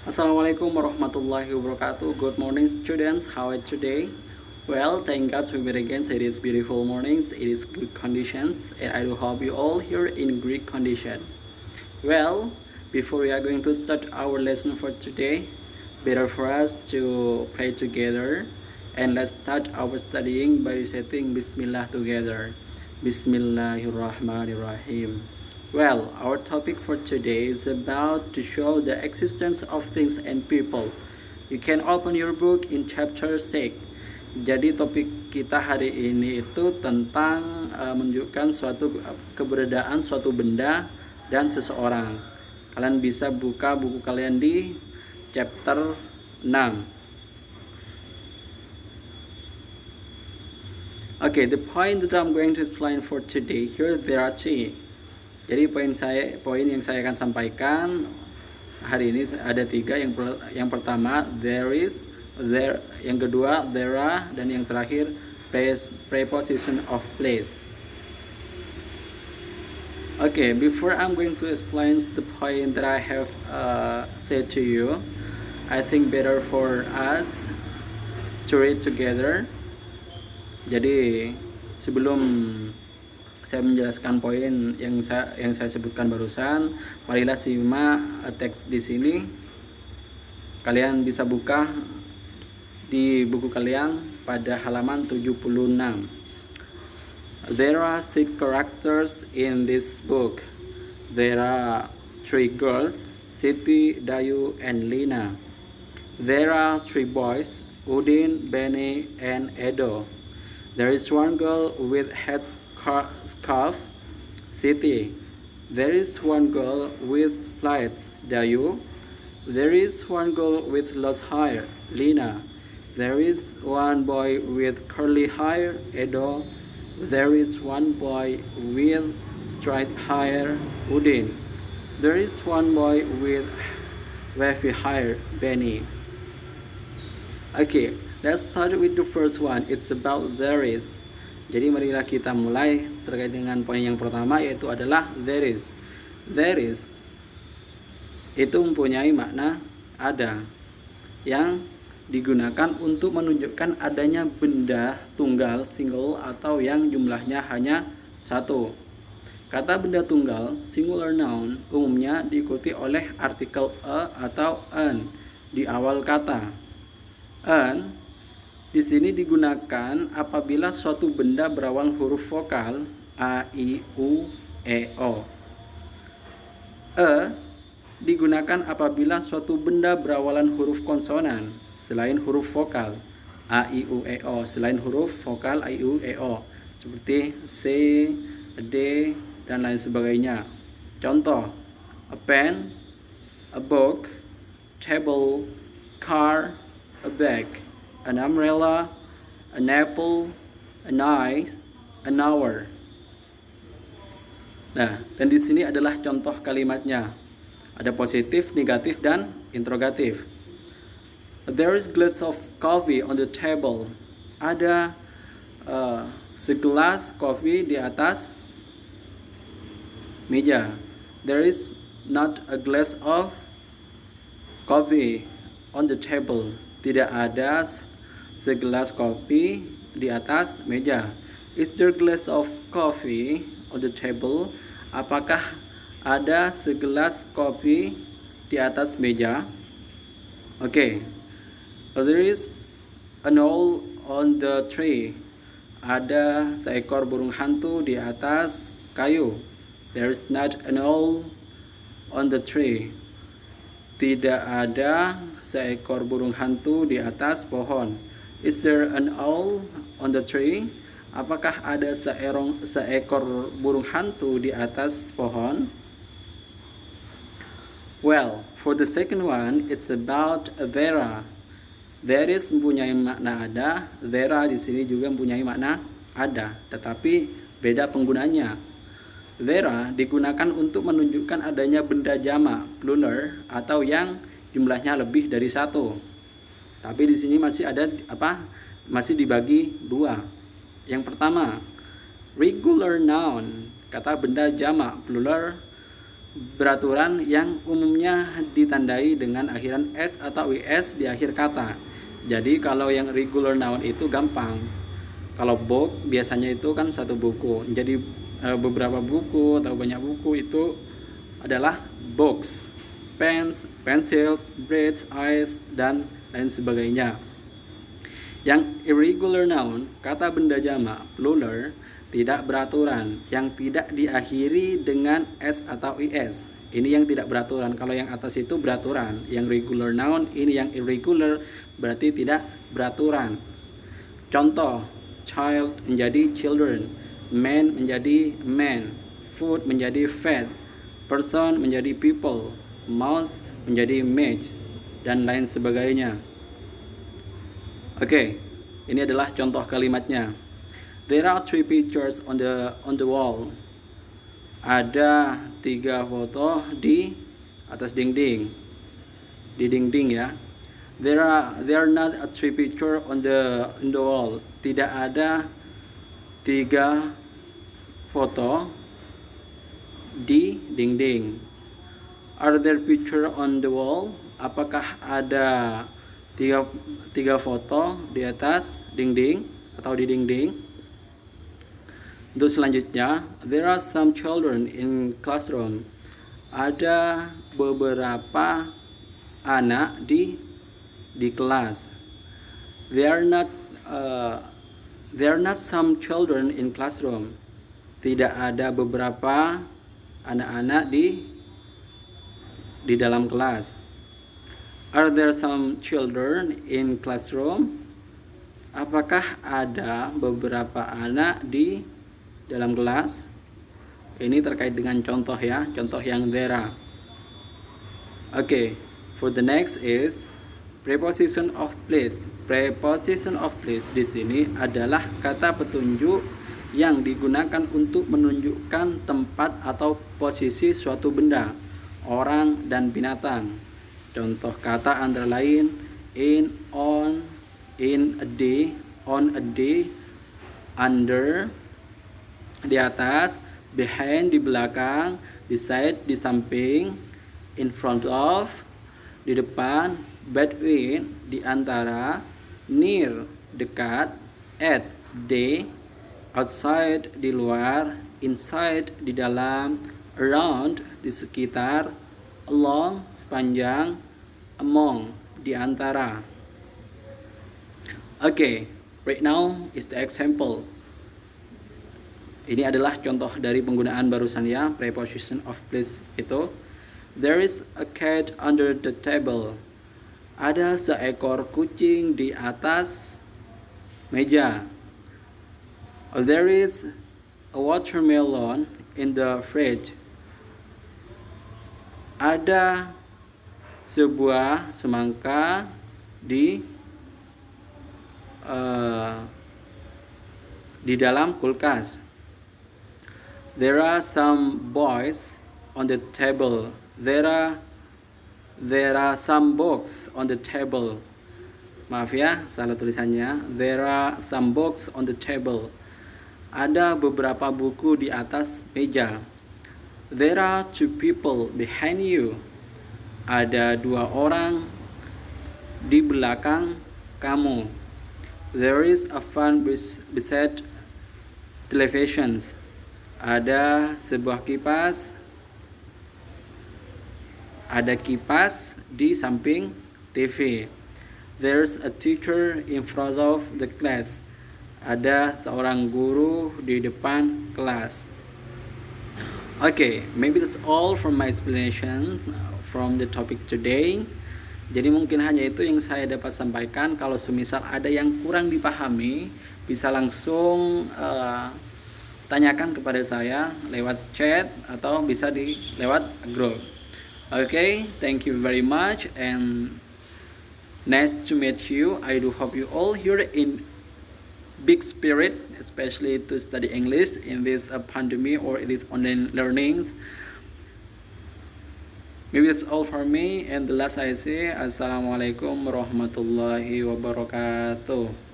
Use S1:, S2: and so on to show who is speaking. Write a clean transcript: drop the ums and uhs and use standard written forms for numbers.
S1: Assalamualaikum warahmatullahi wabarakatuh. Good morning, students. How are you today? Well, thank God we meet again. It is beautiful mornings. It is good conditions, and I do hope you all here in great condition. Well, before we are going to start our lesson for today, better for us to pray together, and let's start our studying by reciting Bismillah together. Bismillahirrahmanirrahim. Well, our topic for today is about to show the existence of things and people. You can open your book in chapter 6. Jadi topik kita hari ini itu tentang menunjukkan suatu keberadaan suatu benda dan seseorang. Kalian bisa buka buku kalian di chapter 6. Okay, the point that I'm going to explain for today here there are three. Jadi poin yang saya akan sampaikan hari ini ada tiga. Yang pertama there is, there, yang kedua there are, dan yang terakhir preposition of place. Okay, before I'm going to explain the point that I have said to you, I think better for us to read together. Jadi sebelum saya menjelaskan poin yang saya sebutkan barusan, marilah simak teks di sini. Kalian bisa buka di buku kalian pada halaman 76. There are 6 characters in this book. There are 3 girls, Siti, Dayu, and Lina. There are 3 boys, Udin, Benny, and Edo. There is 1 girl with head scarf, Siti. There is 1 girl with plaits, Dayu. There is 1 girl with lost hair, Lina. There is 1 boy with curly hair, Edo. There is 1 boy with straight hair, Udin. There is 1 boy with wavy hair, Benny. Okay, let's start with the first one. It's about there is. Jadi marilah kita mulai terkait dengan poin yang pertama, yaitu adalah there is. There is itu mempunyai makna ada, yang digunakan untuk menunjukkan adanya benda tunggal single atau yang jumlahnya hanya satu. Kata benda tunggal singular noun umumnya diikuti oleh artikel a atau an di awal kata. An di sini digunakan apabila suatu benda berawal huruf vokal a, i, u, e, o. Digunakan apabila suatu benda berawalan huruf konsonan selain huruf vokal a, i, u, e, o, selain huruf vokal a, i, u, e, o, seperti c, d, dan lain sebagainya. Contoh, a pen, a book, table, car, a bag, an umbrella, an apple, an eye, an hour. Nah, dan di sini adalah contoh kalimatnya. Ada positif, negatif, dan interrogatif. There is glass of coffee on the table. Ada segelas kopi di atas meja. There is not a glass of coffee on the table. Tidak ada segelas kopi di atas meja. Is there a glass of coffee on the table? Apakah ada segelas kopi di atas meja? Okay. There is an owl on the tree. Ada seekor burung hantu di atas kayu. There is not an owl on the tree. Tidak ada seekor burung hantu di atas pohon. Is there an owl on the tree? Apakah ada seekor burung hantu di atas pohon? Well, for the second one, it's about Vera. There is mempunyai makna ada, Vera di sini juga mempunyai makna ada, tetapi beda penggunanya. Vera digunakan untuk menunjukkan adanya benda jamak, plural, atau yang jumlahnya lebih dari satu. Tapi di sini masih ada masih dibagi dua. Yang pertama, regular noun, kata benda jamak, plural, beraturan yang umumnya ditandai dengan akhiran s atau is di akhir kata. Jadi kalau yang regular noun itu gampang. Kalau book biasanya itu kan satu buku. Jadi beberapa buku atau banyak buku itu adalah books, pens, pencils, braids, eyes, dan lain sebagainya. Yang irregular noun, kata benda jamak, plural, tidak beraturan, yang tidak diakhiri dengan s atau is. Ini yang tidak beraturan. Kalau yang atas itu beraturan. Yang regular noun, ini yang irregular, berarti tidak beraturan. Contoh, child menjadi children, man menjadi men, food menjadi fed, person menjadi people, mouse menjadi mage, dan lain sebagainya. Oke, ini adalah contoh kalimatnya. There are 3 pictures on the wall. Ada 3 foto di atas dinding. Di dinding ya. There are not 3 picture on the wall. Tidak ada 3 foto di dinding. Are there picture on the wall? Apakah ada 3 foto di atas dinding atau di dinding? Untuk selanjutnya, there are some children in classroom. Ada beberapa anak di kelas. There are not some children in classroom. Tidak ada beberapa anak-anak di dalam kelas. Are there some children in classroom? Apakah ada beberapa anak di dalam kelas? Ini terkait dengan contoh ya, contoh yang there are. Okay, for the next is preposition of place. Preposition of place di sini adalah kata petunjuk yang digunakan untuk menunjukkan tempat atau posisi suatu benda, orang, dan binatang. Contoh kata antara lain in, on, in a day, on a day, under, di atas, behind, di belakang, beside, di samping, in front of, di depan, between, di antara, near, dekat, at, di, outside, di luar, inside, di dalam, around, di sekitar, along, sepanjang, among, di antara. Okay, right now is the example. Ini adalah contoh dari penggunaan barusan ya, preposition of place itu. There is a cat under the table. Ada seekor kucing di atas meja. There is a watermelon in the fridge. Ada sebuah semangka di dalam kulkas. There are some boys on the table. There are some books on the table. Maaf ya, salah tulisannya. There are some books on the table. Ada beberapa buku di atas meja. There are 2 people behind you. Ada 2 orang di belakang kamu. There is a fan beside televisions. Ada sebuah kipas. Ada kipas di samping TV. There's a teacher in front of the class. Ada seorang guru di depan kelas. Okay, maybe that's all from my explanation from the topic today. Jadi mungkin hanya itu yang saya dapat sampaikan. Kalau semisal ada yang kurang dipahami, bisa langsung tanyakan kepada saya lewat chat atau bisa lewat grup. Okay, thank you very much and nice to meet you. I do hope you all here in big spirit, especially to study English in this pandemic or in this online learnings. Maybe that's all for me, and the last I say, Assalamualaikum warahmatullahi wabarakatuh.